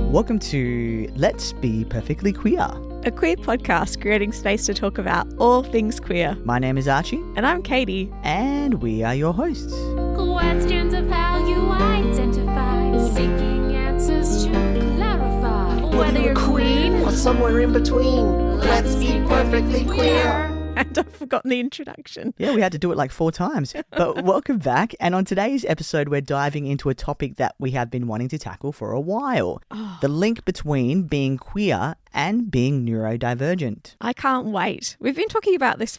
Welcome to Let's Be Perfectly Queer, a queer podcast creating space to talk about all things queer. My name is Archie. And I'm Katie. And we are your hosts. Questions of how you identify, seeking answers to clarify. Whether you're queen or somewhere in between, let's be perfectly queer. And I've forgotten the introduction. Yeah, we had to do it like 4 times. But welcome back. And on today's episode, we're diving into a topic that we have been wanting to tackle for a while. The link between being queer and being neurodivergent. I can't wait. We've been talking about this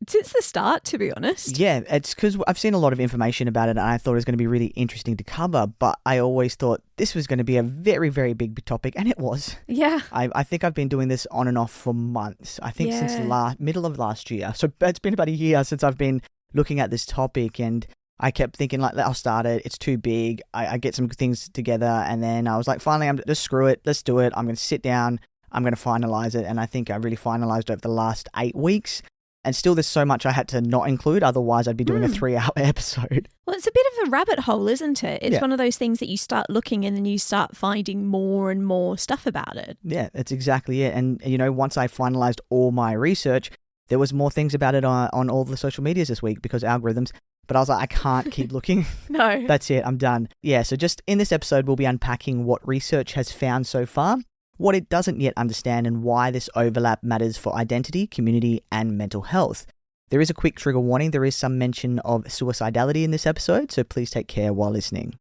since the start, to be honest. Yeah, it's because I've seen a lot of information about it and I thought it was going to be really interesting to cover, but I always thought this was going to be a very, very big topic, and it was. Yeah. I think I've been doing this on and off for months. I think since middle of last year. So it's been about a year since I've been looking at this topic, and I kept thinking like, I'll start it. It's too big. I get some things together, and then I was like, finally, I'm just screw it. Let's do it. I'm going to sit down. I'm going to finalize it. And I think I really finalized over the last 8 weeks. And still, there's so much I had to not include. Otherwise, I'd be doing a 3-hour episode. Well, it's a bit of a rabbit hole, isn't it? It's one of those things that you start looking and then you start finding more and more stuff about it. Yeah, that's exactly it. And, you know, once I finalized all my research, there was more things about it on all the social medias this week because algorithms. But I was like, I can't keep looking. No. That's it. I'm done. Yeah, so just in this episode, we'll be unpacking what research has found so far, what it doesn't yet understand, and why this overlap matters for identity, community, and mental health. There is a quick trigger warning. There is some mention of suicidality in this episode, so please take care while listening.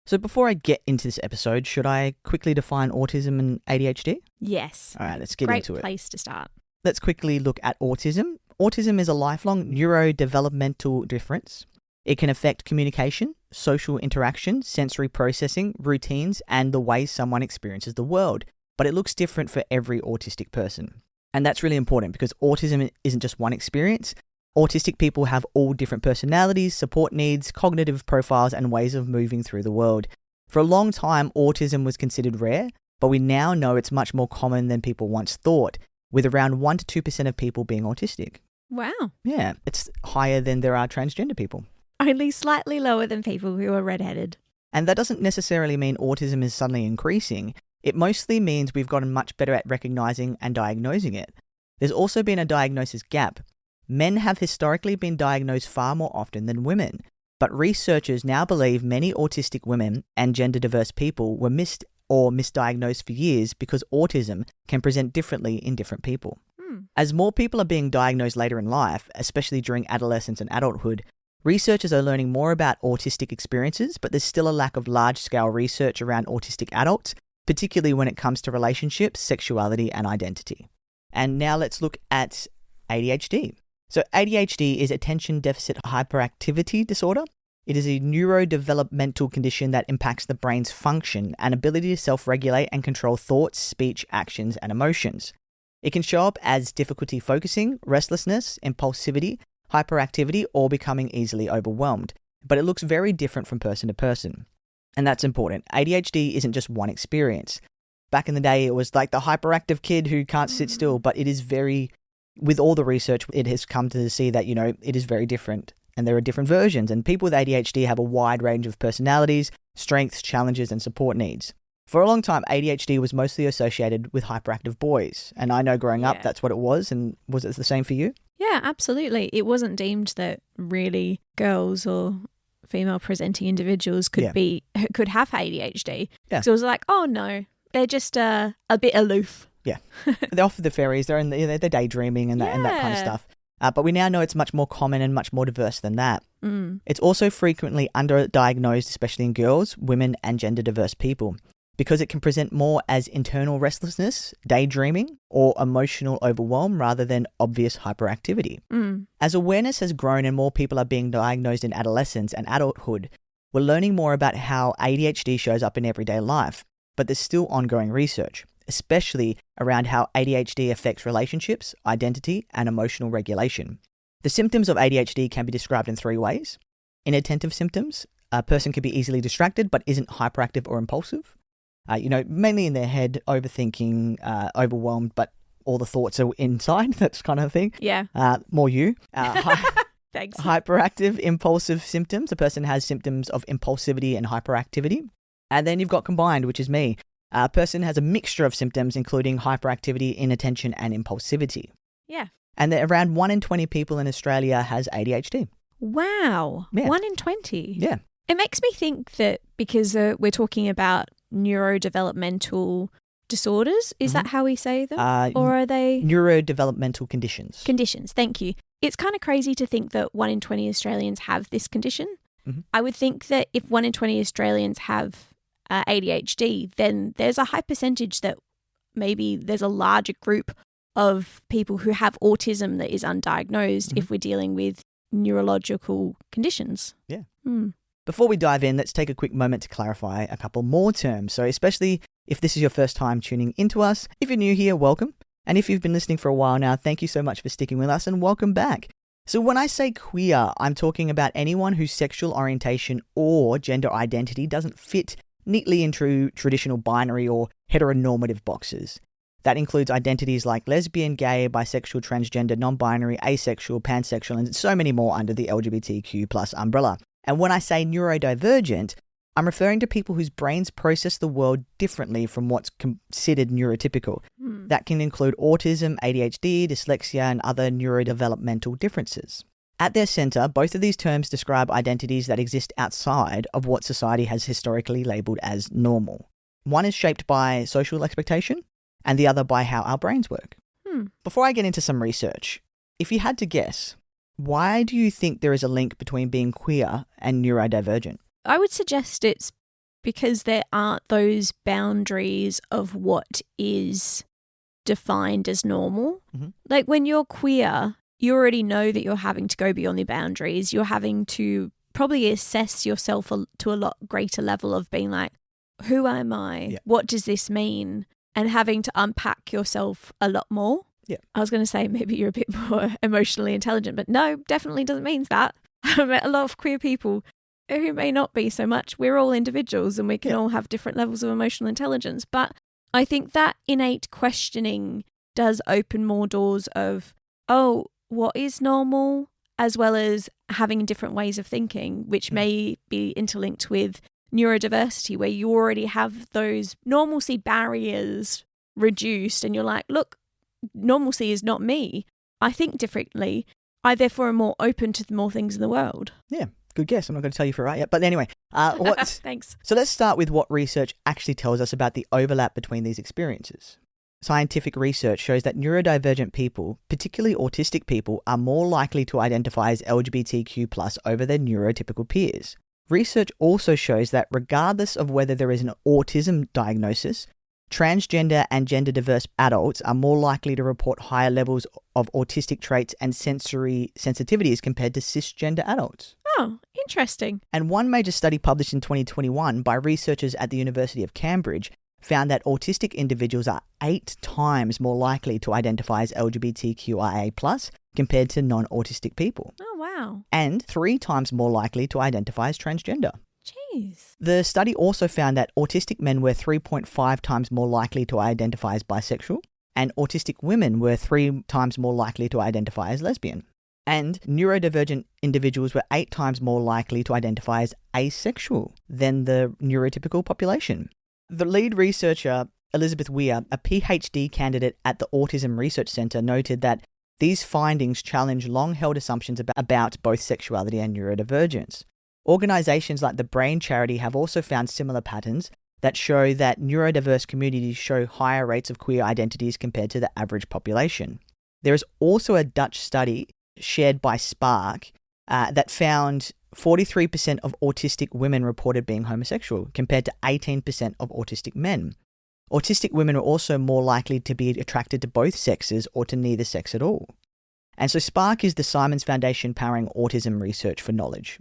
So before I get into this episode, should I quickly define autism and ADHD? Yes. All right, let's get into it. Great place to start. Let's quickly look at autism. Autism is a lifelong neurodevelopmental difference. It can affect communication, social interaction, sensory processing, routines, and the way someone experiences the world. But it looks different for every autistic person. And that's really important because autism isn't just one experience. Autistic people have all different personalities, support needs, cognitive profiles, and ways of moving through the world. For a long time, autism was considered rare, but we now know it's much more common than people once thought, with around 1% to 2% of people being autistic. Wow. Yeah, it's higher than there are transgender people. Only slightly lower than people who are redheaded. And that doesn't necessarily mean autism is suddenly increasing. It mostly means we've gotten much better at recognizing and diagnosing it. There's also been a diagnosis gap. Men have historically been diagnosed far more often than women, but researchers now believe many autistic women and gender-diverse people were missed or misdiagnosed for years because autism can present differently in different people. As more people are being diagnosed later in life, especially during adolescence and adulthood, researchers are learning more about autistic experiences, but there's still a lack of large-scale research around autistic adults, particularly when it comes to relationships, sexuality, and identity. And now let's look at ADHD. So ADHD is attention deficit hyperactivity disorder. It is a neurodevelopmental condition that impacts the brain's function and ability to self-regulate and control thoughts, speech, actions, and emotions. It can show up as difficulty focusing, restlessness, impulsivity, hyperactivity, or becoming easily overwhelmed. But it looks very different from person to person. And that's important. ADHD isn't just one experience. Back in the day, it was like the hyperactive kid who can't sit still, but it is with all the research, it has come to see that, it is very different and there are different versions. And people with ADHD have a wide range of personalities, strengths, challenges, and support needs. For a long time, ADHD was mostly associated with hyperactive boys. And I know growing up, that's what it was. And was it the same for you? Yeah, absolutely. It wasn't deemed that really girls or female presenting individuals could have ADHD. Yeah. So it was like, oh no, they're just a bit aloof. Yeah. They're off with the fairies, they're they're daydreaming and that kind of stuff. But we now know it's much more common and much more diverse than that. It's also frequently underdiagnosed, especially in girls, women, and gender diverse people, because it can present more as internal restlessness, daydreaming, or emotional overwhelm rather than obvious hyperactivity. As awareness has grown and more people are being diagnosed in adolescence and adulthood, we're learning more about how ADHD shows up in everyday life, but there's still ongoing research, especially around how ADHD affects relationships, identity, and emotional regulation. The symptoms of ADHD can be described in 3 ways. Inattentive symptoms. A person can be easily distracted but isn't hyperactive or impulsive. Mainly in their head, overthinking, overwhelmed, but all the thoughts are inside, that kind of thing. Yeah. More you. Thanks. Hyperactive, impulsive symptoms. A person has symptoms of impulsivity and hyperactivity. And then you've got combined, which is me. A person has a mixture of symptoms, including hyperactivity, inattention, and impulsivity. Yeah. And that around 1 in 20 people in Australia has ADHD. Wow. Yeah. 1 in 20. Yeah. It makes me think that because we're talking about neurodevelopmental disorders, is that how we say them? Or are they? Neurodevelopmental conditions. Conditions, thank you. It's kind of crazy to think that 1 in 20 Australians have this condition. Mm-hmm. I would think that if 1 in 20 Australians have ADHD, then there's a high percentage that maybe there's a larger group of people who have autism that is undiagnosed if we're dealing with neurological conditions. Yeah. Mm. Before we dive in, let's take a quick moment to clarify a couple more terms. So especially if this is your first time tuning into us, if you're new here, welcome. And if you've been listening for a while now, thank you so much for sticking with us and welcome back. So when I say queer, I'm talking about anyone whose sexual orientation or gender identity doesn't fit neatly into traditional binary or heteronormative boxes. That includes identities like lesbian, gay, bisexual, transgender, non-binary, asexual, pansexual, and so many more under the LGBTQ plus umbrella. And when I say neurodivergent, I'm referring to people whose brains process the world differently from what's considered neurotypical. That can include autism, ADHD, dyslexia, and other neurodevelopmental differences. At their center, both of these terms describe identities that exist outside of what society has historically labeled as normal. One is shaped by social expectation, and the other by how our brains work. Before I get into some research, if you had to guess, why do you think there is a link between being queer and neurodivergent? I would suggest it's because there aren't those boundaries of what is defined as normal. Like when you're queer, you already know that you're having to go beyond the boundaries. You're having to probably assess yourself to a lot greater level of being like, who am I? Yeah. What does this mean? And having to unpack yourself a lot more. Yeah. I was going to say maybe you're a bit more emotionally intelligent, but no, definitely doesn't mean that. I've met a lot of queer people who may not be so much. We're all individuals and we can all have different levels of emotional intelligence. But I think that innate questioning does open more doors of, oh, what is normal? As well as having different ways of thinking, which may be interlinked with neurodiversity, where you already have those normalcy barriers reduced and you're like, look, normalcy is not me. I think differently. I therefore am more open to more things in the world. Yeah, good guess. I'm not going to tell you if you're right yet. But anyway, Thanks. So let's start with what research actually tells us about the overlap between these experiences. Scientific research shows that neurodivergent people, particularly autistic people, are more likely to identify as LGBTQ+ over their neurotypical peers. Research also shows that regardless of whether there is an autism diagnosis, transgender and gender diverse adults are more likely to report higher levels of autistic traits and sensory sensitivities compared to cisgender adults. Oh, interesting. And one major study published in 2021 by researchers at the University of Cambridge found that autistic individuals are 8 times more likely to identify as LGBTQIA+ compared to non-autistic people. Oh, wow. And 3 times more likely to identify as transgender. Jeez. The study also found that autistic men were 3.5 times more likely to identify as bisexual, and autistic women were 3 times more likely to identify as lesbian. And neurodivergent individuals were 8 times more likely to identify as asexual than the neurotypical population. The lead researcher, Elizabeth Weir, a PhD candidate at the Autism Research Centre, noted that these findings challenge long-held assumptions about both sexuality and neurodivergence. Organisations like the Brain Charity have also found similar patterns that show that neurodiverse communities show higher rates of queer identities compared to the average population. There is also a Dutch study shared by Spark that found 43% of autistic women reported being homosexual, compared to 18% of autistic men. Autistic women are also more likely to be attracted to both sexes or to neither sex at all. And so Spark is the Simons Foundation powering autism research for knowledge.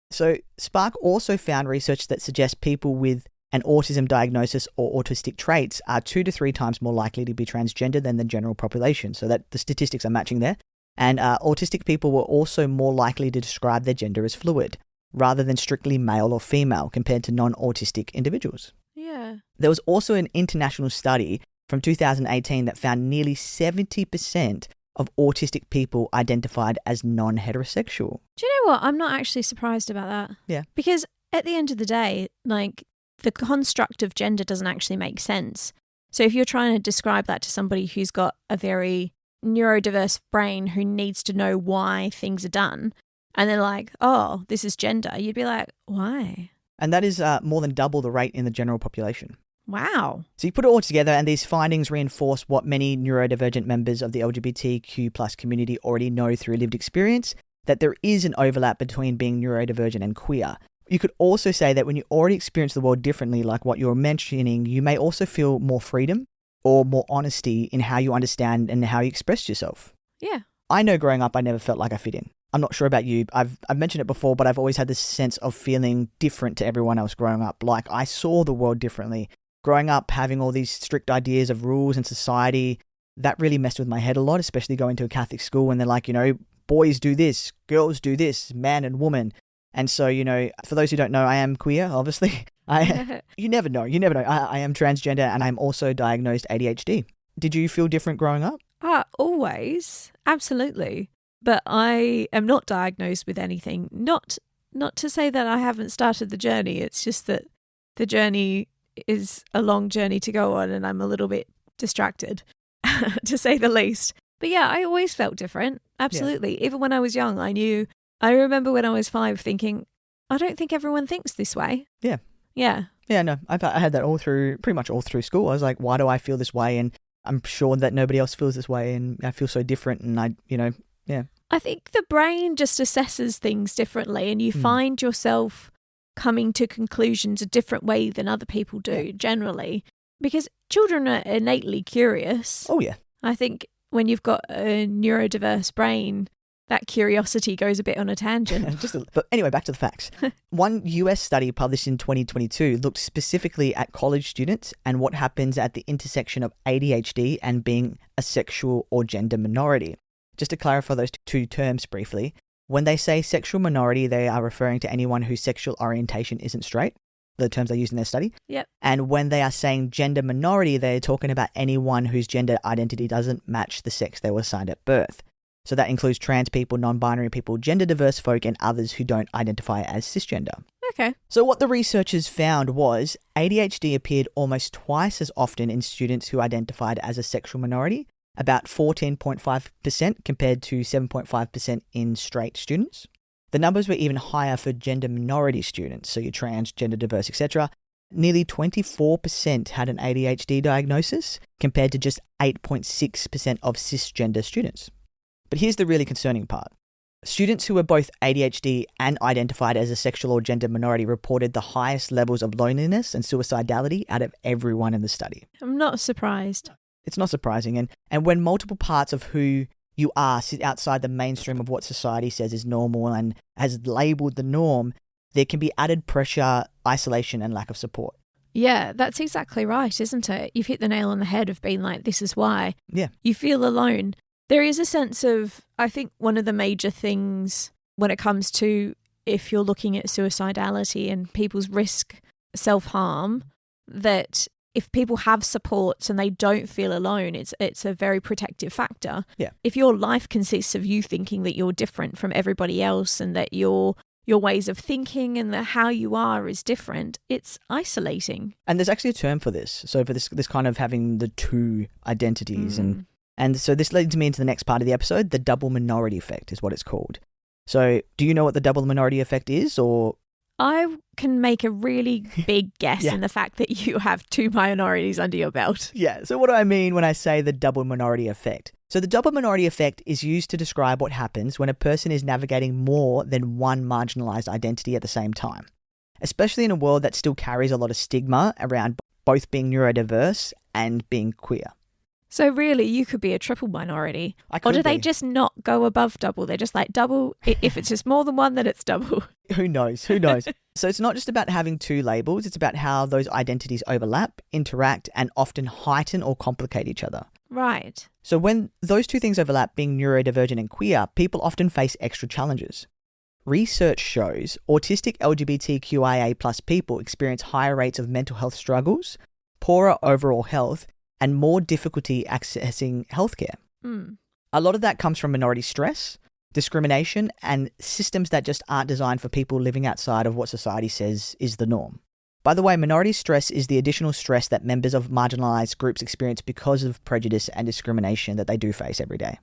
So Spark also found research that suggests people with an autism diagnosis or autistic traits are 2 to 3 times more likely to be transgender than the general population, so that the statistics are matching there. And autistic people were also more likely to describe their gender as fluid, rather than strictly male or female, compared to non-autistic individuals. Yeah. There was also an international study from 2018 that found nearly 70% of autistic people identified as non-heterosexual. Do you know what? I'm not actually surprised about that. Yeah. Because at the end of the day, like, the construct of gender doesn't actually make sense. So if you're trying to describe that to somebody who's got a very neurodiverse brain who needs to know why things are done, and they're like, oh, this is gender, you'd be like, why? And that is more than double the rate in the general population. Wow. So you put it all together, and these findings reinforce what many neurodivergent members of the LGBTQ plus community already know through lived experience, that there is an overlap between being neurodivergent and queer. You could also say that when you already experience the world differently, like what you're mentioning, you may also feel more freedom or more honesty in how you understand and how you express yourself. Yeah. I know growing up, I never felt like I fit in. I'm not sure about you. I've mentioned it before, but I've always had this sense of feeling different to everyone else growing up. Like I saw the world differently. Growing up, having all these strict ideas of rules and society, that really messed with my head a lot, especially going to a Catholic school and they're like, boys do this, girls do this, man and woman. And so, for those who don't know, I am queer, obviously. You never know. I am transgender and I'm also diagnosed ADHD. Did you feel different growing up? Always. Absolutely. But I am not diagnosed with anything. Not to say that I haven't started the journey. It's just that the journey is a long journey to go on and I'm a little bit distracted, to say the least. But yeah, I always felt different. Absolutely. Yeah. Even when I was young, I remember when I was 5 thinking, I don't think everyone thinks this way. Yeah. Yeah. Yeah, no, I had that pretty much all through school. I was like, why do I feel this way? And I'm sure that nobody else feels this way and I feel so different and yeah. I think the brain just assesses things differently and you find yourself coming to conclusions a different way than other people do generally, because children are innately curious. Oh, yeah. I think when you've got a neurodiverse brain, that curiosity goes a bit on a tangent. But anyway, back to the facts. One US study published in 2022 looked specifically at college students and what happens at the intersection of ADHD and being a sexual or gender minority. Just to clarify those two terms briefly, when they say sexual minority, they are referring to anyone whose sexual orientation isn't straight, the terms they use in their study. Yep. And when they are saying gender minority, they're talking about anyone whose gender identity doesn't match the sex they were assigned at birth. So that includes trans people, non-binary people, gender diverse folk, and others who don't identify as cisgender. Okay. So what the researchers found was ADHD appeared almost twice as often in students who identified as a sexual minority, about 14.5% compared to 7.5% in straight students. The numbers were even higher for gender minority students, so your trans, gender diverse, etc. Nearly 24% had an ADHD diagnosis compared to just 8.6% of cisgender students. But here's the really concerning part. Students who were both ADHD and identified as a sexual or gender minority reported the highest levels of loneliness and suicidality out of everyone in the study. I'm not surprised. It's not surprising. And when multiple parts of who you are sit outside the mainstream of what society says is normal and has labelled the norm, there can be added pressure, isolation and lack of support. Yeah, that's exactly right, isn't it? You've hit the nail on the head of being like, this is why. Yeah. You feel alone. There is a sense of, I think one of the major things when it comes to if you're looking at suicidality and people's risk self-harm, that if people have supports and they don't feel alone, it's a very protective factor. Yeah. If your life consists of you thinking that you're different from everybody else and that your ways of thinking and that how you are is different, it's isolating. And there's actually a term for this. So for this kind of having the two identities and so this leads me into the next part of the episode. The double minority effect is what it's called. So do you know what the double minority effect is, or? I can make a really big guess in the fact that you have two minorities under your belt. Yeah. So what do I mean when I say the double minority effect? So the double minority effect is used to describe what happens when a person is navigating more than one marginalized identity at the same time, especially in a world that still carries a lot of stigma around both being neurodiverse and being queer. So really, you could be a triple minority. Or do they just not go above double? They're just like double. If it's just more than one, then it's double. Who knows? So it's not just about having two labels. It's about how those identities overlap, interact, and often heighten or complicate each other. Right. So when those two things overlap, being neurodivergent and queer, people often face extra challenges. Research shows autistic LGBTQIA plus people experience higher rates of mental health struggles, poorer overall health, and more difficulty accessing healthcare. A lot of that comes from minority stress, discrimination, and systems that just aren't designed for people living outside of what society says is the norm. By the way, minority stress is the additional stress that members of marginalised groups experience because of prejudice and discrimination that they do face every day.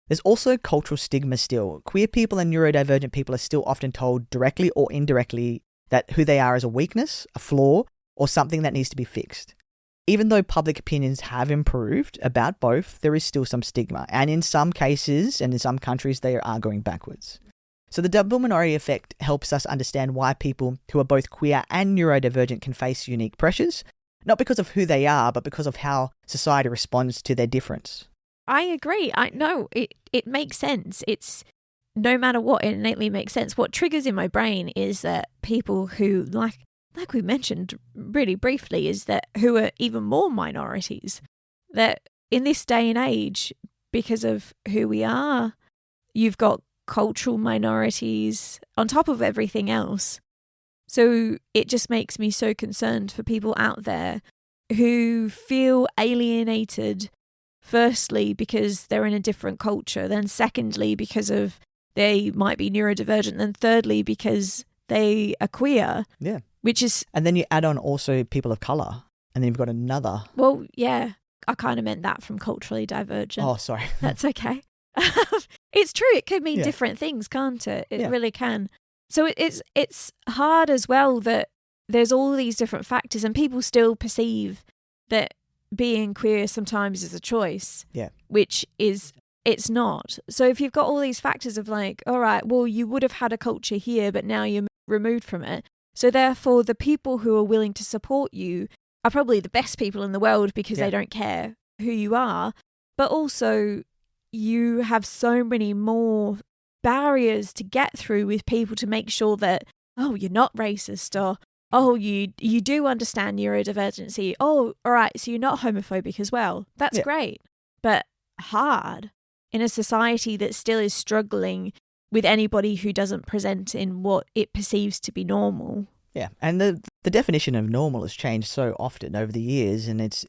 There's also cultural stigma still. Queer people and neurodivergent people are still often told directly or indirectly that who they are is a weakness, a flaw, or something that needs to be fixed. Even though public opinions have improved about both, there is still some stigma. And in some cases and in some countries, they are going backwards. So the double minority effect helps us understand why people who are both queer and neurodivergent can face unique pressures, not because of who they are, but because of how society responds to their difference. I agree. It makes sense. It's no matter what, it innately makes sense. What triggers in my brain is that people who, like we mentioned really briefly, is that who are even more minorities. That in this day and age, because of who we are, you've got cultural minorities on top of everything else. So it just makes me so concerned for people out there who feel alienated, firstly because they're in a different culture, then secondly because of they might be neurodivergent, then thirdly because they are queer. Yeah. Which is... And then you add on also people of colour, and then you've got another... Well, yeah, I kind of meant that from culturally divergent. Oh, sorry. That's okay. It's true. It could mean different things, can't it? It really can. So it's hard as well that there's all these different factors and people still perceive that being queer sometimes is a choice. Yeah. Which is, it's not. So if you've got all these factors of like, all right, well, you would have had a culture here, but now you're removed from it. So therefore, the people who are willing to support you are probably the best people in the world because they don't care who you are. But also, you have so many more barriers to get through with people to make sure that, oh, you're not racist, or, oh, you do understand neurodivergency. Oh, all right, so you're not homophobic as well. That's great, but hard in a society that still is struggling with anybody who doesn't present in what it perceives to be normal. Yeah, and the definition of normal has changed so often over the years, and it's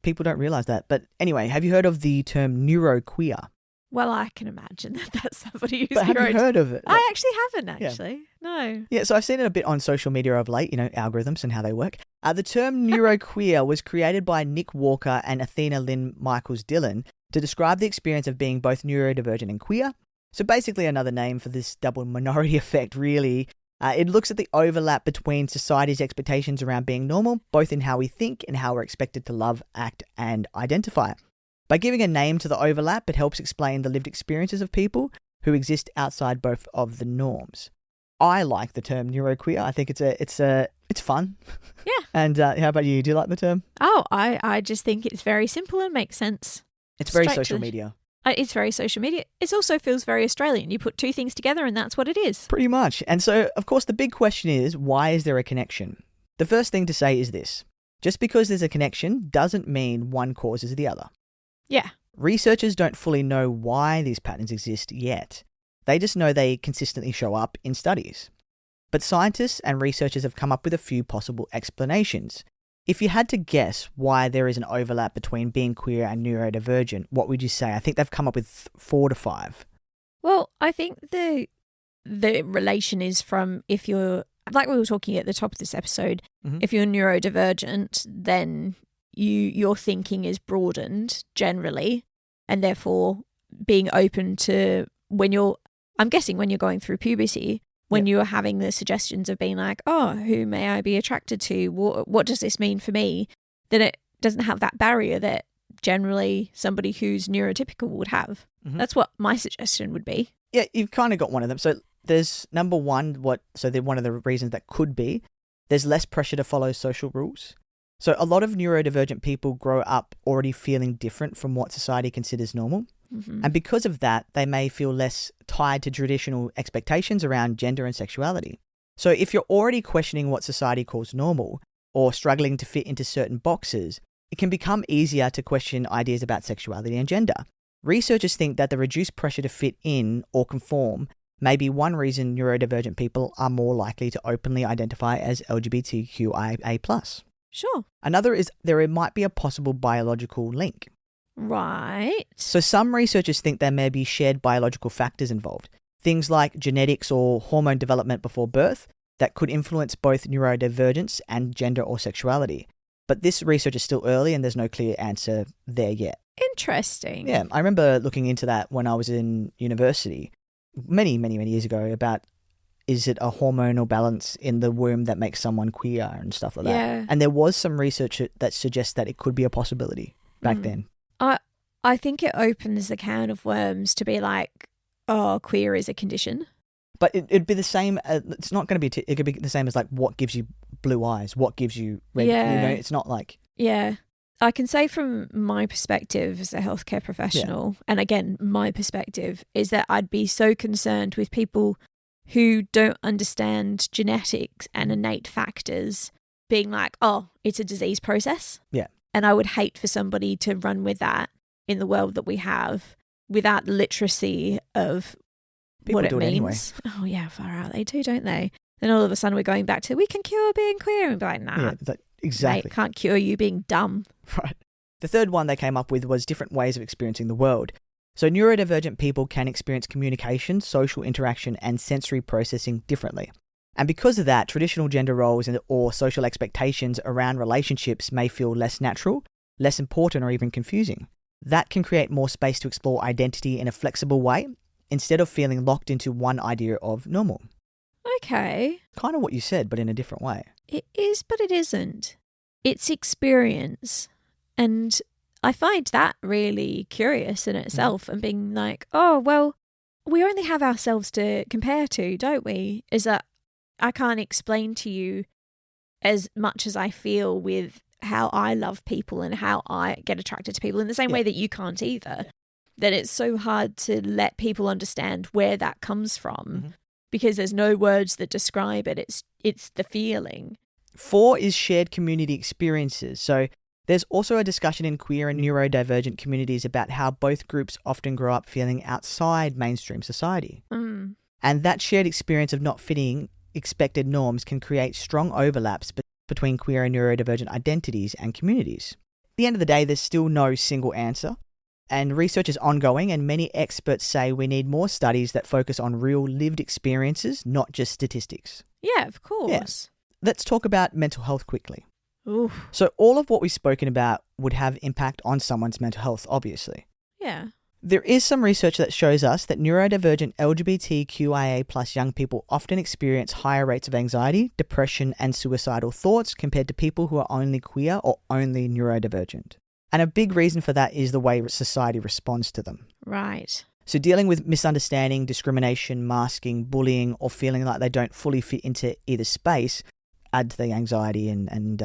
people don't realise that. But anyway, have you heard of the term neuroqueer? Well, I can imagine that that's somebody who's... But have you heard of it? I actually haven't, actually. No. Yeah, so I've seen it a bit on social media of late, algorithms and how they work. The term neuroqueer was created by Nick Walker and Athena Lynn Michaels Dillon to describe the experience of being both neurodivergent and queer. So basically another name for this double minority effect, really. It looks at the overlap between society's expectations around being normal, both in how we think and how we're expected to love, act, and identify. By giving a name to the overlap, it helps explain the lived experiences of people who exist outside both of the norms. I like the term neuroqueer. I think it's fun. Yeah. And how about you? Do you like the term? Oh, I just think it's very simple and makes sense. It's very social media. It's very social media. It also feels very Australian. You put two things together and that's what it is. Pretty much. And so, of course, the big question is, why is there a connection? The first thing to say is this. Just because there's a connection doesn't mean one causes the other. Yeah. Researchers don't fully know why these patterns exist yet. They just know they consistently show up in studies. But scientists and researchers have come up with a few possible explanations. If you had to guess why there is an overlap between being queer and neurodivergent, what would you say? I think they've come up with 4 to 5. Well, I think the relation is from, if you're, like we were talking at the top of this episode, if you're neurodivergent, then your thinking is broadened generally, and therefore being open to I'm guessing when you're going through puberty, when you're having the suggestions of being like, oh, who may I be attracted to? What does this mean for me? Then it doesn't have that barrier that generally somebody who's neurotypical would have. That's what my suggestion would be. Yeah, you've kind of got one of them. So there's number one, one of the reasons that could be, there's less pressure to follow social rules. So a lot of neurodivergent people grow up already feeling different from what society considers normal. And because of that, they may feel less tied to traditional expectations around gender and sexuality. So if you're already questioning what society calls normal or struggling to fit into certain boxes, it can become easier to question ideas about sexuality and gender. Researchers think that the reduced pressure to fit in or conform may be one reason neurodivergent people are more likely to openly identify as LGBTQIA+. Sure. Another is there might be a possible biological link. Right. So some researchers think there may be shared biological factors involved. Things like genetics or hormone development before birth that could influence both neurodivergence and gender or sexuality. But this research is still early and there's no clear answer there yet. Interesting. Yeah, I remember looking into that when I was in university many, many, many years ago about, is it a hormonal balance in the womb that makes someone queer and stuff like that? Yeah. And there was some research that suggests that it could be a possibility back then. I think it opens the can of worms to be like, oh, queer is a condition. But it'd be the same. It's not going to be. It could be the same as like what gives you blue eyes, what gives you red. Yeah. You know, it's not like. Yeah, I can say from my perspective as a healthcare professional, and again, my perspective is that I'd be so concerned with people who don't understand genetics and innate factors being like, oh, it's a disease process. Yeah, and I would hate for somebody to run with that in the world that we have without literacy of people what it do means. Anyway. Oh yeah, far out. They do, don't they? Then all of a sudden we're going back to, we can cure being queer. And be like, nah, Yeah, like, exactly. mate, can't cure you being dumb. Right. The third one they came up with was different ways of experiencing the world. So neurodivergent people can experience communication, social interaction, and sensory processing differently. And because of that, traditional gender roles or social expectations around relationships may feel less natural, less important, or even confusing. That can create more space to explore identity in a flexible way, instead of feeling locked into one idea of normal. Okay. Kind of what you said, but in a different way. It is, but it isn't. It's experience. And I find that really curious in itself and being like, oh, well, we only have ourselves to compare to, don't we? Is that I can't explain to you as much as I feel with how I love people and how I get attracted to people in the same way that you can't either. That it's so hard to let people understand where that comes from because there's no words that describe it. It's the feeling. 4 is shared community experiences. So there's also a discussion in queer and neurodivergent communities about how both groups often grow up feeling outside mainstream society. And that shared experience of not fitting expected norms can create strong overlaps between queer and neurodivergent identities and communities. At the end of the day, there's still no single answer. And research is ongoing, and many experts say we need more studies that focus on real lived experiences, not just statistics. Yeah, of course. Yeah. Let's talk about mental health quickly. Ooh. So all of what we've spoken about would have impact on someone's mental health, obviously. Yeah. There is some research that shows us that neurodivergent LGBTQIA plus young people often experience higher rates of anxiety, depression, and suicidal thoughts compared to people who are only queer or only neurodivergent. And a big reason for that is the way society responds to them. Right. So dealing with misunderstanding, discrimination, masking, bullying, or feeling like they don't fully fit into either space add to the anxiety and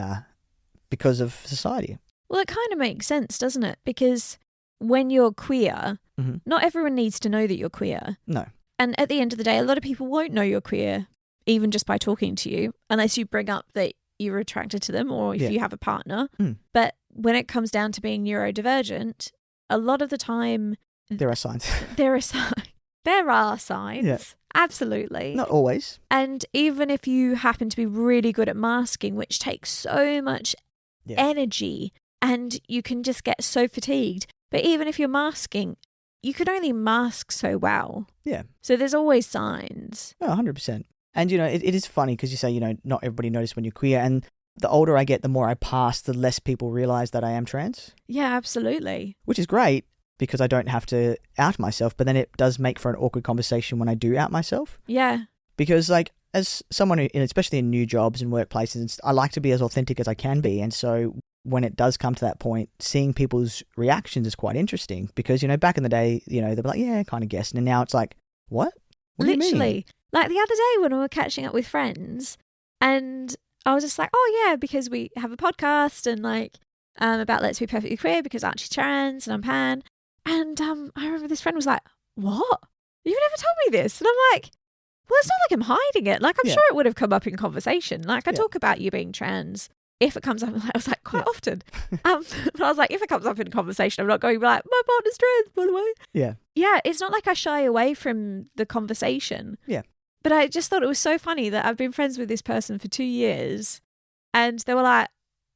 because of society. Well, it kind of makes sense, doesn't it? Because when you're queer, not everyone needs to know that you're queer. No. And at the end of the day, a lot of people won't know you're queer, even just by talking to you, unless you bring up that you're attracted to them or if you have a partner. But when it comes down to being neurodivergent, a lot of the time... There are signs. There are signs. Yeah. Absolutely. Not always. And even if you happen to be really good at masking, which takes so much energy and you can just get so fatigued. But even if you're masking, you can only mask so well. Yeah. So there's always signs. Oh, 100%. And, it is funny because you say, not everybody notices when you're queer. And the older I get, the more I pass, the less people realise that I am trans. Yeah, absolutely. Which is great because I don't have to out myself. But then it does make for an awkward conversation when I do out myself. Yeah. Because, as someone who, especially in new jobs and workplaces, I like to be as authentic as I can be. And so when it does come to that point, seeing people's reactions is quite interesting because, back in the day, they'd be like, yeah, kind of guessing. And now it's like, what? What Literally. do you mean? Like the other day when we were catching up with friends and I was just like, oh yeah, because we have a podcast and about Let's Be Perfectly Queer because Archie's trans and I'm pan. And I remember this friend was like, what? You've never told me this? And I'm like, well, it's not like I'm hiding it. I'm sure it would have come up in conversation. I talk about you being trans if it comes up. I was like, quite often. But I was like, if it comes up in conversation, I'm not going to be like, my partner's trans, by the way. Yeah. Yeah, it's not like I shy away from the conversation. Yeah. But I just thought it was so funny that I've been friends with this person for 2 years and they were like,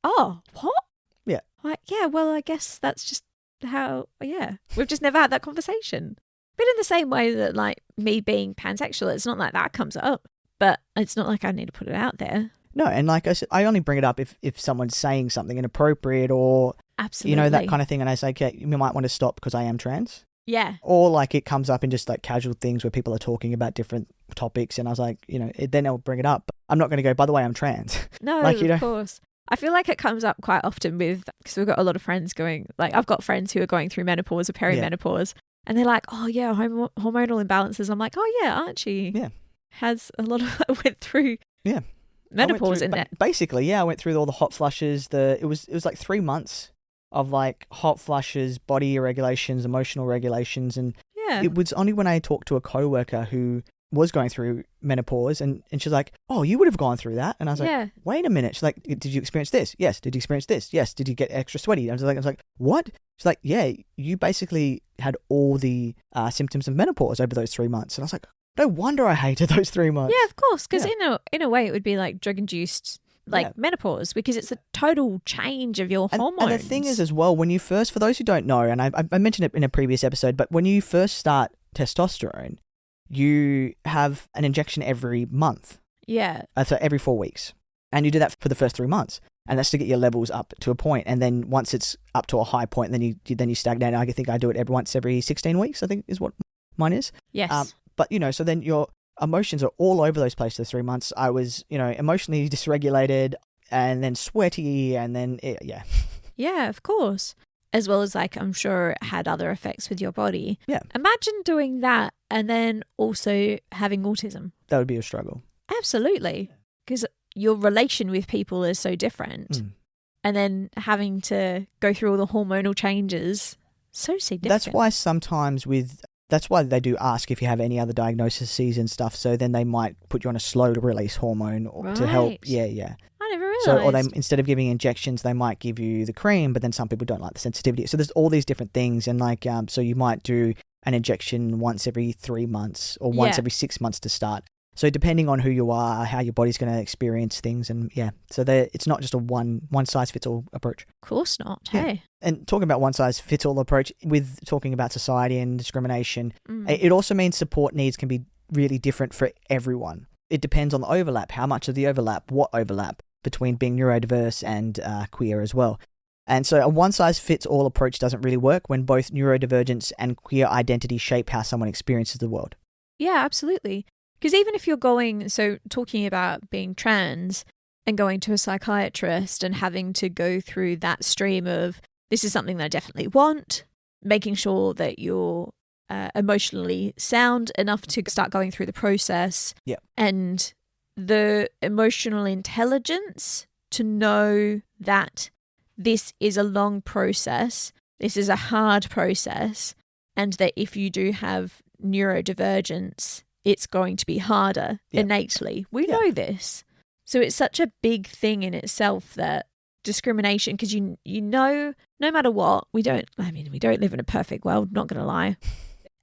oh, what? Yeah. Like, yeah, well, I guess that's just how, we've just never had that conversation. But in the same way that me being pansexual, it's not like that comes up. but it's not like I need to put it out there. No, and like I said, I only bring it up if someone's saying something inappropriate or, Absolutely. you know, that kind of thing. And I say, okay, you might want to stop because I am trans. Yeah. Or like it comes up in just like casual things where people are talking about different topics. And I was like, you know, then I'll bring it up. But I'm not going to go, by the way, I'm trans. No, like, of course. I feel like it comes up quite often because we've got a lot of friends going, like I've got friends who are going through menopause or perimenopause and they're like, oh yeah, hormonal imbalances. I'm like, oh yeah, Archie has a lot of, went through menopause in it. Basically, yeah, I went through all the hot flushes. It was like 3 months of like hot flushes, body irregulations, emotional regulations. And it was only when I talked to a coworker who was going through menopause and she's like, oh, you would have gone through that. And I was like, wait a minute. She's like, did you experience this? Yes. Did you experience this? Yes. Did you get extra sweaty? I was like, what? She's like, yeah, you basically had all the symptoms of menopause over those 3 months. And I was like, no wonder I hated those 3 months. Yeah, of course. Because in a way it would be like drug-induced menopause because it's a total change of your hormones. And the thing is as well, when you first, for those who don't know, and I mentioned it in a previous episode, but when you first start testosterone, you have an injection every month. Yeah. So every 4 weeks. And you do that for the first 3 months. And that's to get your levels up to a point. And then once it's up to a high point, then you stagnate. I think I do it once every 16 weeks, I think is what mine is. Yes. But, you know, so then your emotions are all over those places for 3 months. I was, you know, emotionally dysregulated and then sweaty and then, yeah. Yeah, of course. As well as like, I'm sure it had other effects with your body. Yeah. Imagine doing that and then also having autism. That would be a struggle. Absolutely. Because your relation with people is so different. And then having to go through all the hormonal changes, so significant. That's why sometimes that's why they do ask if you have any other diagnoses and stuff. So then they might put you on a slow release hormone to help. Yeah. I never realised. So, or they, instead of giving injections, they might give you the cream, but then some people don't like the sensitivity. So there's all these different things. And like, so you might do an injection once every 3 months or once every 6 months to start. So depending on who you are, how your body's going to experience things. And so it's not just a one size fits all approach. Of course not. Hey. And talking about one size fits all approach with talking about society and discrimination, it also means support needs can be really different for everyone. It depends on the overlap, how much of the overlap, what overlap between being neurodiverse and queer as well. And so a one size fits all approach doesn't really work when both neurodivergence and queer identity shape how someone experiences the world. Yeah, absolutely. Because even if you're talking about being trans and going to a psychiatrist and having to go through that stream of, this is something that I definitely want, making sure that you're emotionally sound enough to start going through the process. Yeah. And the emotional intelligence to know that this is a long process, this is a hard process, and that if you do have neurodivergence, it's going to be harder innately. We know this. So it's such a big thing in itself that discrimination, because you know, no matter what, we don't live in a perfect world, not going to lie.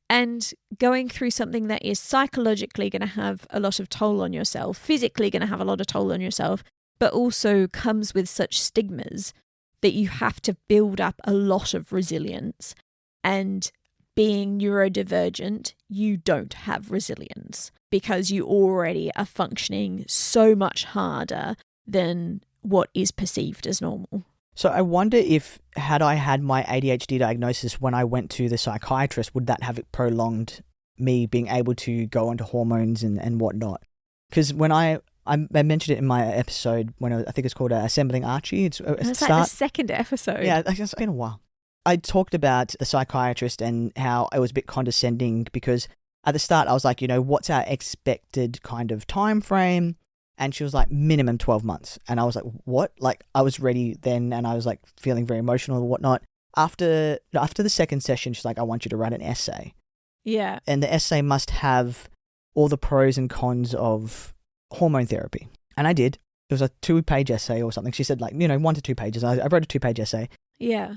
And going through something that is psychologically going to have a lot of toll on yourself, physically going to have a lot of toll on yourself, but also comes with such stigmas that you have to build up a lot of resilience. And being neurodivergent, you don't have resilience because you already are functioning so much harder than what is perceived as normal. So I wonder if, had I had my ADHD diagnosis when I went to the psychiatrist, would that have prolonged me being able to go onto hormones and whatnot? Because when I mentioned it in my episode, when I think it's called Assembling Archie. It's like the second episode. Yeah, it's been a while. I talked about the psychiatrist and how it was a bit condescending because at the start I was like, what's our expected kind of time frame? And she was like, minimum 12 months. And I was like, what? Like, I was ready then and I was like feeling very emotional and whatnot. After the second session, she's like, I want you to write an essay. Yeah. And the essay must have all the pros and cons of hormone therapy. And I did. It was a 2-page essay or something. She said 1 to 2 pages. I wrote a 2-page essay. Yeah.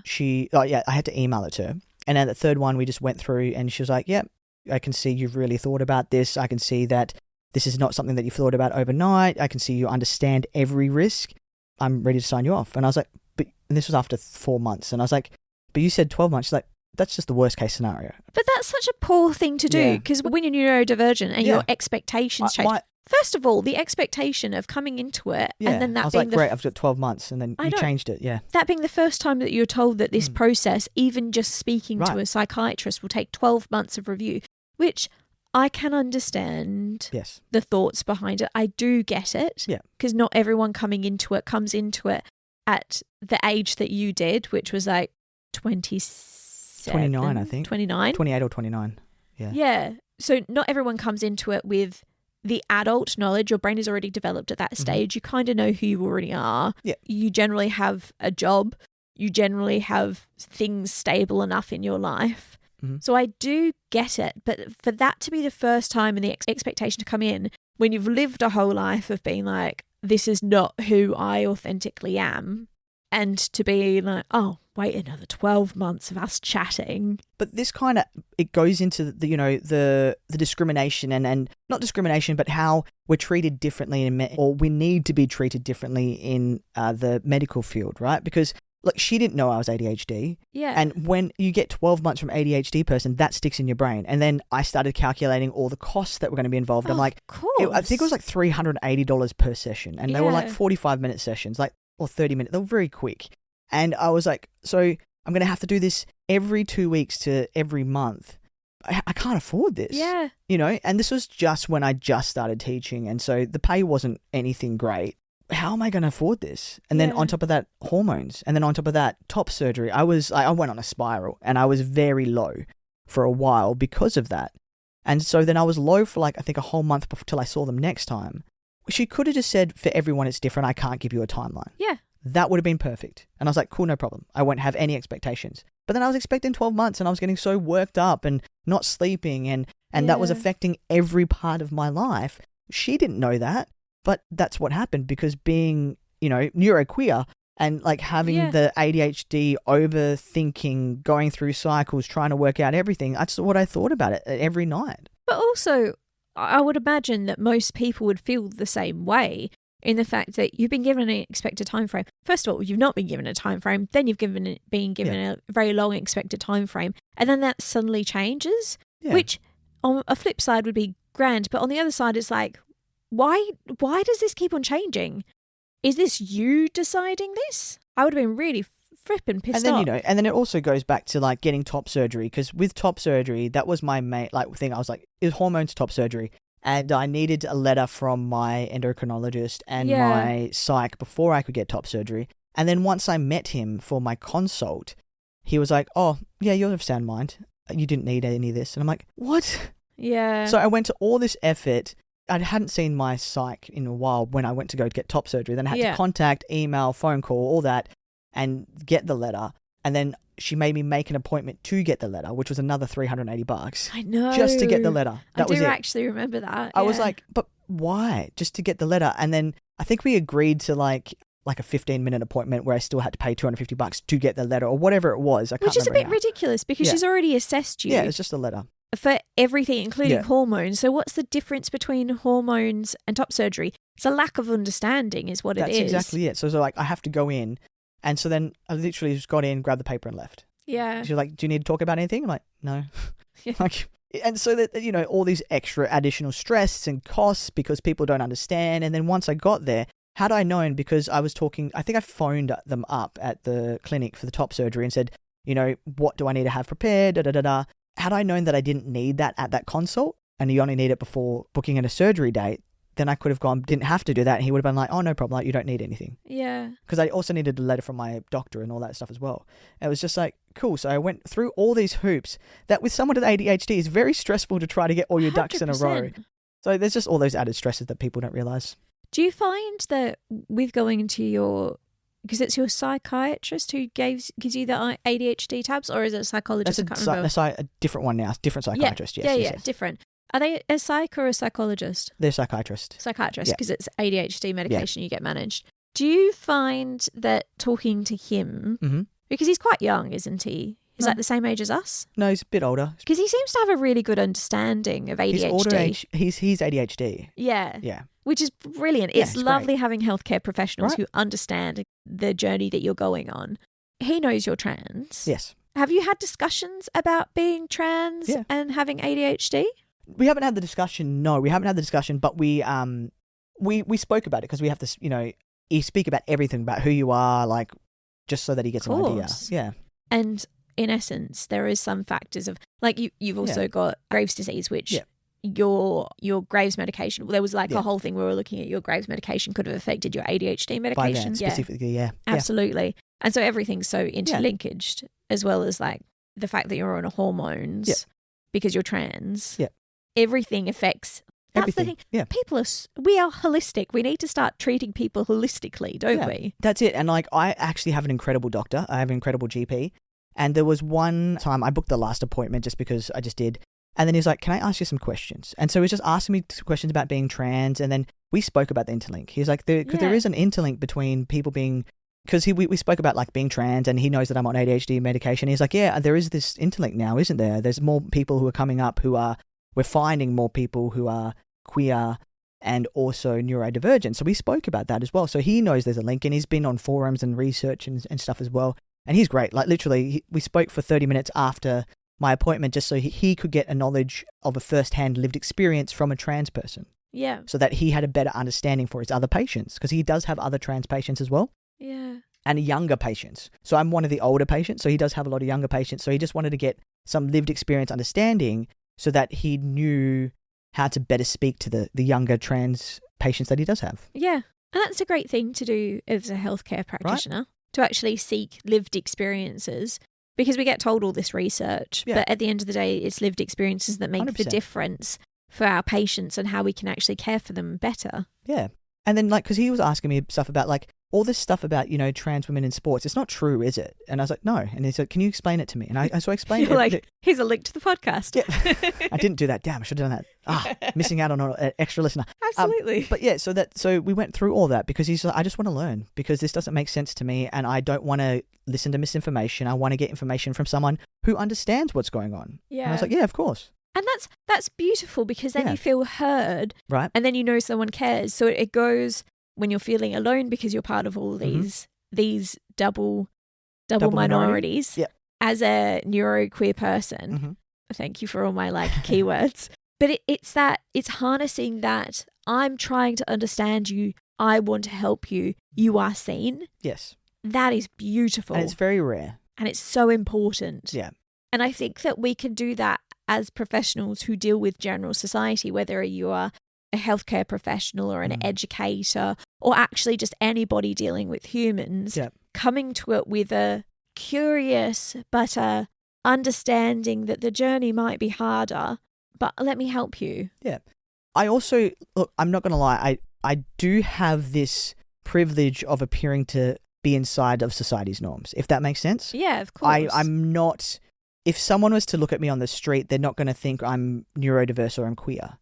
I had to email it to her. And then the third one we just went through and she was like, yeah, I can see you've really thought about this. I can see that this is not something that you've thought about overnight. I can see you understand every risk. I'm ready to sign you off. And I was like, and this was after 4 months. And I was like, but you said 12 months. She's like, that's just the worst case scenario. But that's such a poor thing to do because when you're neurodivergent and your expectations change. First of all, the expectation of coming into it and then that I was being like, great, I've got 12 months, and then you changed it, That being the first time that you're told that this process, even just speaking to a psychiatrist, will take 12 months of review, which I can understand the thoughts behind it. I do get it. Yeah. Because not everyone comes into it at the age that you did, which was like 29, I think. 29? 28 or 29. Yeah. Yeah. So not everyone comes into it with the adult knowledge. Your brain is already developed at that stage. You kind of know who you already are. Yeah. You generally have a job. You generally have things stable enough in your life. So I do get it. But for that to be the first time and the expectation to come in when you've lived a whole life of being like, this is not who I authentically am, and to be like, oh, wait another 12 months of us chatting. But this kind of, it goes into the, you know, the discrimination and not discrimination, but how we're treated differently or we need to be treated differently in the medical field, right? Because look, she didn't know I was ADHD. Yeah. And when you get 12 months from ADHD person, that sticks in your brain. And then I started calculating all the costs that were going to be involved. I'm like, I think it was like $380 per session. And they were like 45-minute sessions, like, or 30 minutes. They were very quick. And I was like, so I'm going to have to do this every 2 weeks to every month. I can't afford this. Yeah. You know, and this was just when I just started teaching. And so the pay wasn't anything great. How am I going to afford this? And then on top of that, hormones. And then on top of that, top surgery. I went on a spiral and I was very low for a while because of that. And so then I was low for like, I think a whole month till I saw them next time. She could have just said, for everyone it's different. I can't give you a timeline. Yeah. That would have been perfect. And I was like, cool, no problem. I won't have any expectations. But then I was expecting 12 months and I was getting so worked up and not sleeping and that was affecting every part of my life. She didn't know that, but that's what happened because being, you know, neuroqueer and like having the ADHD, overthinking, going through cycles, trying to work out everything. That's what I thought about it every night. But also, I would imagine that most people would feel the same way in the fact that you've been given an expected time frame. First of all, you've not been given a time frame, then you've been given a very long expected time frame, and then that suddenly changes, which on a flip side would be grand, but on the other side it's like, why does this keep on changing? Is this you deciding this? I would have been really flipping pissed off. And then it also goes back to like getting top surgery, because with top surgery, that was my main thing. I was like, is hormones top surgery? And I needed a letter from my endocrinologist and my psych before I could get top surgery. And then once I met him for my consult, he was like, oh, yeah, you're of sound mind. You didn't need any of this. And I'm like, what? Yeah. So I went to all this effort. I hadn't seen my psych in a while when I went to go get top surgery. Then I had to contact, email, phone call, all that, and get the letter. And then she made me make an appointment to get the letter, which was another $380. I know. Just to get the letter. That was it. I do actually remember that. I was like, but why? Just to get the letter. And then I think we agreed to like a 15-minute appointment where I still had to pay $250 to get the letter or whatever it was. Which is a bit ridiculous because she's already assessed you. Yeah, it's just a letter. For everything, including hormones. So what's the difference between hormones and top surgery? It's a lack of understanding is what it is. That's exactly it. So like I have to go in. And so then I literally just got in, grabbed the paper and left. Yeah. She's like, do you need to talk about anything? I'm like, no. And so that, you know, all these extra additional stress and costs because people don't understand. And then once I got there, had I known, because I was talking, I think I phoned them up at the clinic for the top surgery and said, you know, what do I need to have prepared? Had I known that I didn't need that at that consult and you only need it before booking in a surgery date, then I could have gone, didn't have to do that. And he would have been like, oh, no problem. Like, you don't need anything. Yeah. Because I also needed a letter from my doctor and all that stuff as well. And it was just like, cool. So I went through all these hoops that with someone with ADHD is very stressful to try to get all your ducks in a row. So there's just all those added stresses that people don't realize. Do you find that with going into because it's your psychiatrist who gives you the ADHD tabs, or is it a psychologist? That's a different one now. Different psychiatrist. Yes. Different. Are they a psych or a psychologist? They're psychiatrist. Psychiatrist, because it's ADHD medication you get managed. Do you find that talking to him, because he's quite young, isn't he? He's like the same age as us? No, he's a bit older. Because he seems to have a really good understanding of ADHD. He's ADHD. Yeah. Yeah. Which is brilliant. It's lovely having healthcare professionals who understand the journey that you're going on. He knows you're trans. Yes. Have you had discussions about being trans and having ADHD? We haven't had the discussion. No, we haven't had the discussion, but we spoke about it because we have to, you speak about everything about who you are, like, just so that he gets an idea. Yeah. And in essence, there is some factors of, like, you've also got Graves' disease, which your Graves' medication, there was like a whole thing where we were looking at your Graves' medication could have affected your ADHD medication. Specifically, yeah. Absolutely. And so everything's so interlinkaged, as well as like the fact that you're on hormones because you're trans. Yeah. Everything affects. That's everything. The thing. Yeah. We are holistic. We need to start treating people holistically, don't we? That's it. And like, I actually have an incredible doctor. I have an incredible GP. And there was one time I booked the last appointment just because I just did. And then he was like, can I ask you some questions? And so he was just asking me questions about being trans. And then we spoke about the interlink. He was like, because there is an interlink between people being, because we spoke about like being trans, and he knows that I'm on ADHD medication. He's like, yeah, there is this interlink now, isn't there? There's more people who are coming up we're finding more people who are queer and also neurodivergent. So we spoke about that as well. So he knows there's a link, and he's been on forums and research and stuff as well. And he's great. Like, literally, we spoke for 30 minutes after my appointment just so he could get a knowledge of a first-hand lived experience from a trans person. Yeah. So that he had a better understanding for his other patients, because he does have other trans patients as well. Yeah. And younger patients. So I'm one of the older patients, so he does have a lot of younger patients. So he just wanted to get some lived experience understanding so that he knew how to better speak to the younger trans patients that he does have. Yeah. And that's a great thing to do as a healthcare practitioner, to actually seek lived experiences, because we get told all this research, but at the end of the day, it's lived experiences that make 100%. The difference for our patients and how we can actually care for them better. Yeah. And then, like, because he was asking me stuff about, like, all this stuff about, trans women in sports. It's not true, is it? And I was like, no. And he said, can you explain it to me? And so I explained it. Like, here's a link to the podcast. Yeah. I didn't do that. Damn, I should have done that. Missing out on an extra listener. Absolutely. But yeah, so we went through all that because he's like, I just want to learn, because this doesn't make sense to me, and I don't want to listen to misinformation. I want to get information from someone who understands what's going on. Yeah. And I was like, yeah, of course. And that's beautiful, because then you feel heard. Right. And then you know someone cares. So it goes when you're feeling alone because you're part of all these double minorities. Yeah. As a neuroqueer person, thank you for all my keywords. But it's harnessing that I'm trying to understand you. I want to help you. You are seen. Yes. That is beautiful. And it's very rare. And it's so important. Yeah. And I think that we can do that as professionals who deal with general society, whether you are a healthcare professional or an educator, or actually just anybody dealing with humans, coming to it with a curious but a understanding that the journey might be harder, but let me help you. Yeah. I also, look, I'm not going to lie, I do have this privilege of appearing to be inside of society's norms, if that makes sense. Yeah, of course. I'm not, if someone was to look at me on the street, they're not going to think I'm neurodiverse or I'm queer.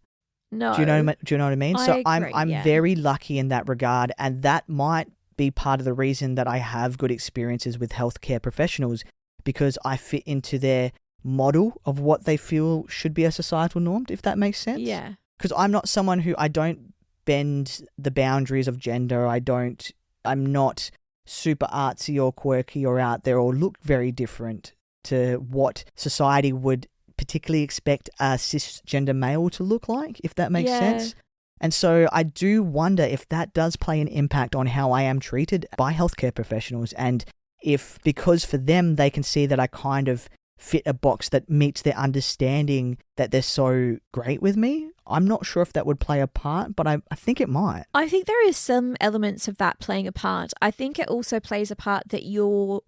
No. Do you know what I mean? So agree, I'm very lucky in that regard, and that might be part of the reason that I have good experiences with healthcare professionals, because I fit into their model of what they feel should be a societal norm, if that makes sense. Yeah. Because I'm not someone I don't bend the boundaries of gender. I'm not super artsy or quirky or out there or look very different to what society would particularly expect a cisgender male to look like, if that makes sense. And so I do wonder if that does play an impact on how I am treated by healthcare professionals, and if, because for them, they can see that I kind of fit a box that meets their understanding that they're so great with me. I'm not sure if that would play a part, but I think it might. I think there is some elements of that playing a part. I think it also plays a part that you're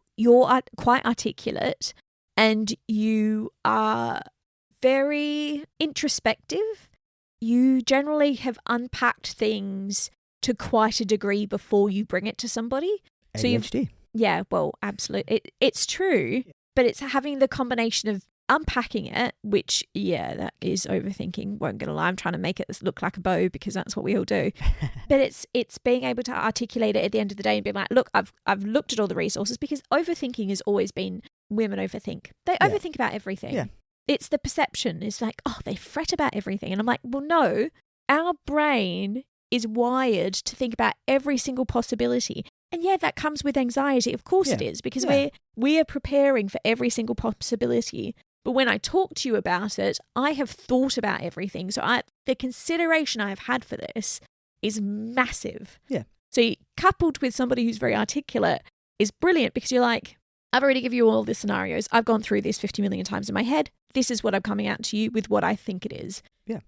quite articulate, and you are very introspective. You generally have unpacked things to quite a degree before you bring it to somebody. ADHD. Yeah, well, absolutely. It's true, but it's having the combination of unpacking it, which, that is overthinking. Won't gonna lie, I'm trying to make it look like a bow because that's what we all do. But it's being able to articulate it at the end of the day and be like, look, I've looked at all the resources, because overthinking has always been, women overthink. They overthink about everything. Yeah. It's the perception. It's like, oh, they fret about everything. And I'm like, well, no, our brain is wired to think about every single possibility. And that comes with anxiety. Of course it is, because we are preparing for every single possibility. But when I talk to you about it, I have thought about everything. So the consideration I have had for this is massive. Yeah. So coupled with somebody who's very articulate is brilliant because you're like, I've already given you all the scenarios. I've gone through this 50 million times in my head. This is what I'm coming out to you with what I think it is. Yeah.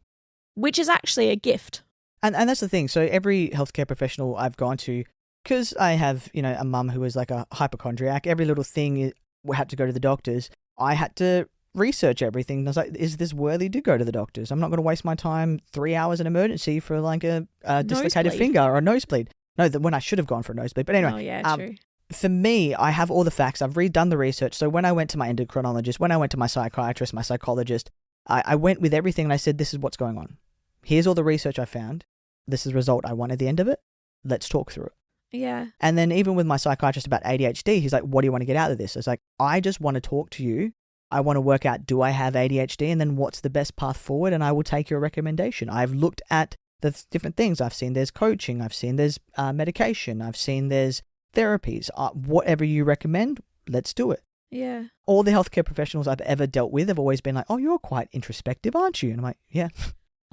Which is actually a gift. And that's the thing. So every healthcare professional I've gone to, because I have, a mum who was like a hypochondriac, every little thing we had to go to the doctors. I had to research everything. I was like, is this worthy to go to the doctors? I'm not going to waste my time 3 hours in emergency for like a dislocated finger or a nosebleed. No, when I should have gone for a nosebleed. But anyway. Oh, yeah, true. For me, I have all the facts. I've redone the research. So when I went to my endocrinologist, when I went to my psychiatrist, my psychologist, I went with everything and I said, this is what's going on. Here's all the research I found. This is the result I want at the end of it. Let's talk through it. Yeah. And then even with my psychiatrist about ADHD, he's like, what do you want to get out of this? It's like, I just want to talk to you. I want to work out, do I have ADHD? And then what's the best path forward? And I will take your recommendation. I've looked at the different things. I've seen there's coaching. I've seen there's medication. I've seen there's therapies. Whatever you recommend, let's do it. Yeah. All the healthcare professionals I've ever dealt with have always been like, oh, you're quite introspective, aren't you? And I'm like, yeah.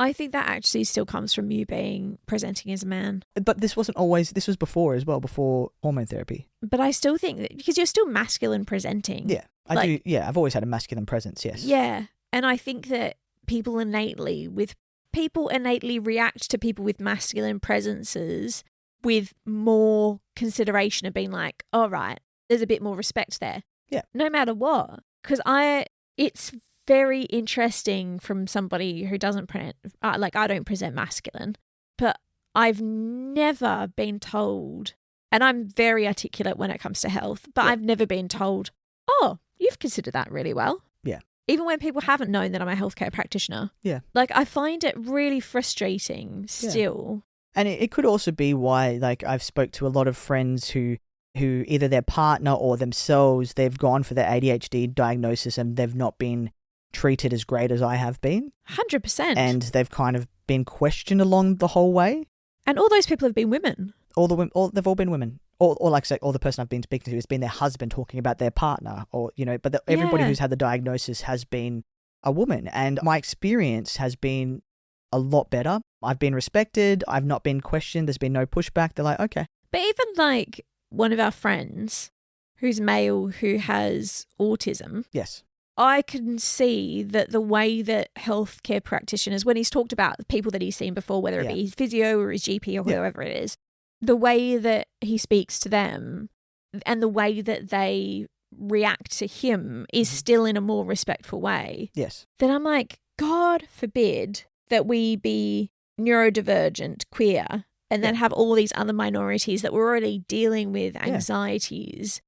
I think that actually still comes from you presenting as a man. But this wasn't always, this was before as well, before hormone therapy. But I still think that because you're still masculine presenting. Yeah, I do. Yeah, I've always had a masculine presence, yes. Yeah. And I think that people innately react to people with masculine presences with more consideration of being like, all right, there's a bit more respect there. Yeah. No matter what. Because it's very interesting from somebody who doesn't I don't present masculine, but I've never been told, and I'm very articulate when it comes to health, but I've never been told, oh, you've considered that really well. Yeah. Even when people haven't known that I'm a healthcare practitioner. Yeah. Like, I find it really frustrating still. Yeah. And it could also be why, like, I've spoke to a lot of friends who either their partner or themselves, they've gone for their ADHD diagnosis and they've not been treated as great as I have been. 100%. And they've kind of been questioned along the whole way. And all those people have been women. They've all been women. Or like I say, all the person I've been speaking to has been their husband talking about their partner, or, but everybody who's had the diagnosis has been a woman. And my experience has been a lot better. I've been respected. I've not been questioned. There's been no pushback. They're like, okay. But even like one of our friends who's male who has autism. Yes. I can see that the way that healthcare practitioners, when he's talked about the people that he's seen before, whether it be his physio or his GP or whoever it is, the way that he speaks to them and the way that they react to him is still in a more respectful way. Yes. Then I'm like, God forbid that we be neurodivergent, queer, and then have all these other minorities that we're already dealing with anxieties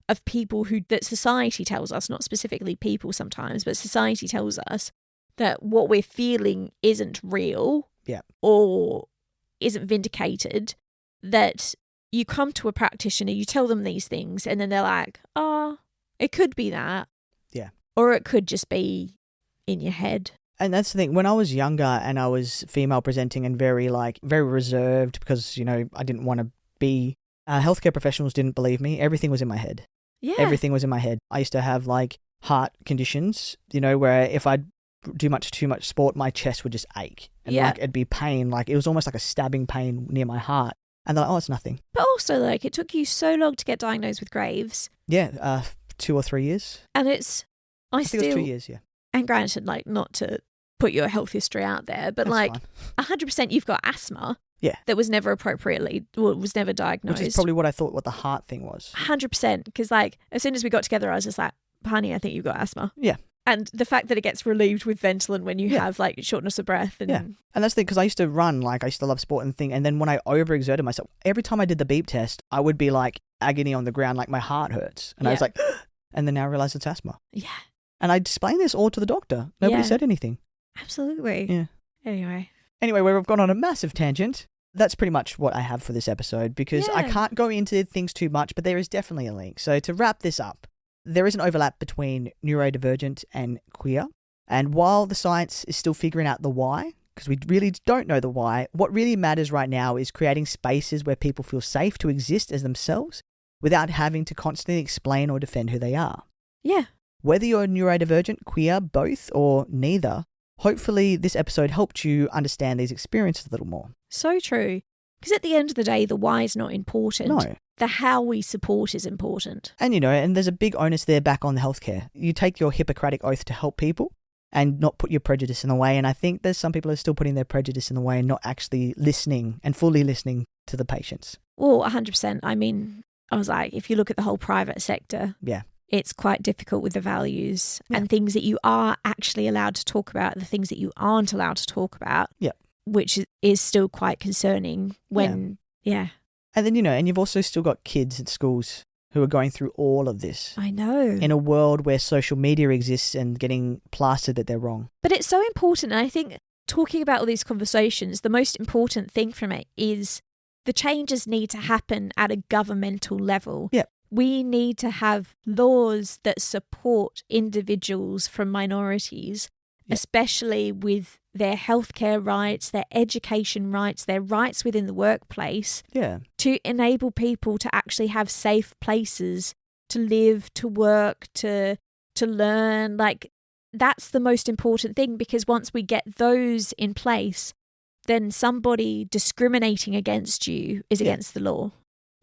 of people that society tells us, not specifically people sometimes, but society tells us that what we're feeling isn't real or isn't vindicated, that you come to a practitioner, you tell them these things, and then they're like, oh, it could be that. Yeah. Or it could just be in your head. And that's the thing. When I was younger and I was female presenting and very reserved because, I didn't want to be, healthcare professionals didn't believe me. Everything was in my head. Yeah. Everything was in my head. I used to have heart conditions, where if I'd do too much sport, my chest would just ache. And it'd be pain. It was almost like a stabbing pain near my heart. And they're like, oh, it's nothing. But also, it took you so long to get diagnosed with Graves. Yeah, 2 or 3 years. And I think it was 2 years, yeah. And granted, not to put your health history out there, but That's fine. 100% you've got asthma. Yeah. That was never was never diagnosed. Which is probably what I thought what the heart thing was. 100%. Because as soon as we got together, I was just like, honey, I think you've got asthma. Yeah. And the fact that it gets relieved with Ventolin when you have shortness of breath. And and that's the thing, because I used to run, I used to love sport and thing. And then when I overexerted myself, every time I did the beep test, I would be agony on the ground, my heart hurts. And I was like, and then now I realize it's asthma. Yeah. And I explained this all to the doctor. Nobody said anything. Absolutely. Yeah. Anyway, we've gone on a massive tangent. That's pretty much what I have for this episode because I can't go into things too much, but there is definitely a link. So to wrap this up, there is an overlap between neurodivergent and queer. And while the science is still figuring out the why, because we really don't know the why, what really matters right now is creating spaces where people feel safe to exist as themselves without having to constantly explain or defend who they are. Yeah. Whether you're neurodivergent, queer, both, or neither, hopefully this episode helped you understand these experiences a little more. So true. Because at the end of the day, the why is not important. No. The how we support is important. And, and there's a big onus there back on the healthcare. You take your Hippocratic oath to help people and not put your prejudice in the way. And I think there's some people who are still putting their prejudice in the way and not actually listening and fully listening to the patients. Well, 100%. I mean, I was like, if you look at the whole private sector, it's quite difficult with the values and things that you are actually allowed to talk about, the things that you aren't allowed to talk about, which is still quite concerning when, And then, and you've also still got kids at schools who are going through all of this. I know. In a world where social media exists and getting plastered that they're wrong. But it's so important. And I think talking about all these conversations, the most important thing from it is the changes need to happen at a governmental level. Yep. We need to have laws that support individuals from minorities, especially with their healthcare rights, their education rights, their rights within the workplace, to enable people to actually have safe places to live, to work, to learn. Like, that's the most important thing, because once we get those in place, then somebody discriminating against you is against the law.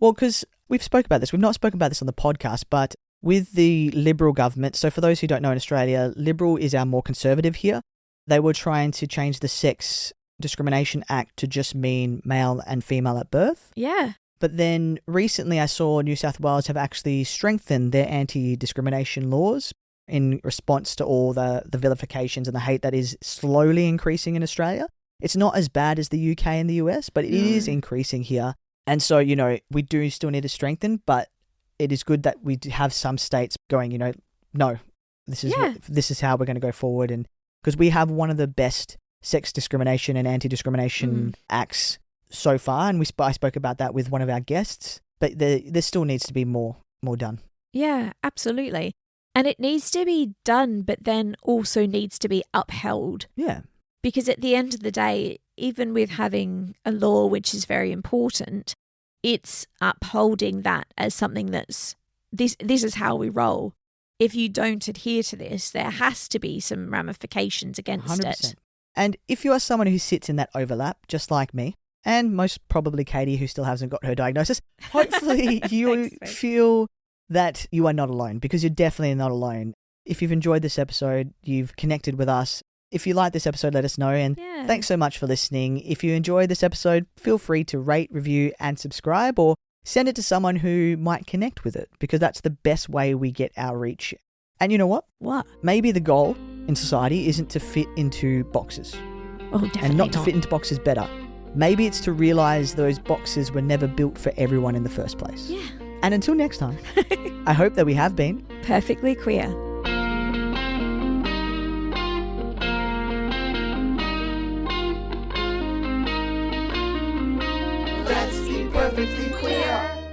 Well, because we've spoken about this. We've not spoken about this on the podcast, but with the Liberal government, so for those who don't know, in Australia, Liberal is our more conservative here. They were trying to change the Sex Discrimination Act to just mean male and female at birth. Yeah. But then recently I saw New South Wales have actually strengthened their anti-discrimination laws in response to all the vilifications and the hate that is slowly increasing in Australia. It's not as bad as the UK and the US, but it is increasing here. And so, we do still need to strengthen, but it is good that we have some states going, no, this is how we're going to go forward. And because we have one of the best sex discrimination and anti-discrimination acts so far. And I spoke about that with one of our guests, but there still needs to be more done. Yeah, absolutely. And it needs to be done, but then also needs to be upheld. Yeah. Because at the end of the day, even with having a law, which is very important, it's upholding that as something that's, this is how we roll. If you don't adhere to this, there has to be some ramifications against 100%. it. And if you are someone who sits in that overlap, just like me, and most probably Katie, who still hasn't got her diagnosis, hopefully you feel that you are not alone, because you're definitely not alone. If you've enjoyed this episode, you've connected with us. If you like this episode, let us know. And thanks so much for listening. If you enjoyed this episode, feel free to rate, review, and subscribe, or send it to someone who might connect with it, because that's the best way we get our reach. And you know what? What? Maybe the goal in society isn't to fit into boxes. Oh, definitely and not to fit into boxes better. Maybe it's to realise those boxes were never built for everyone in the first place. Yeah. And until next time, I hope that we have been perfectly queer. Let's be perfectly queer.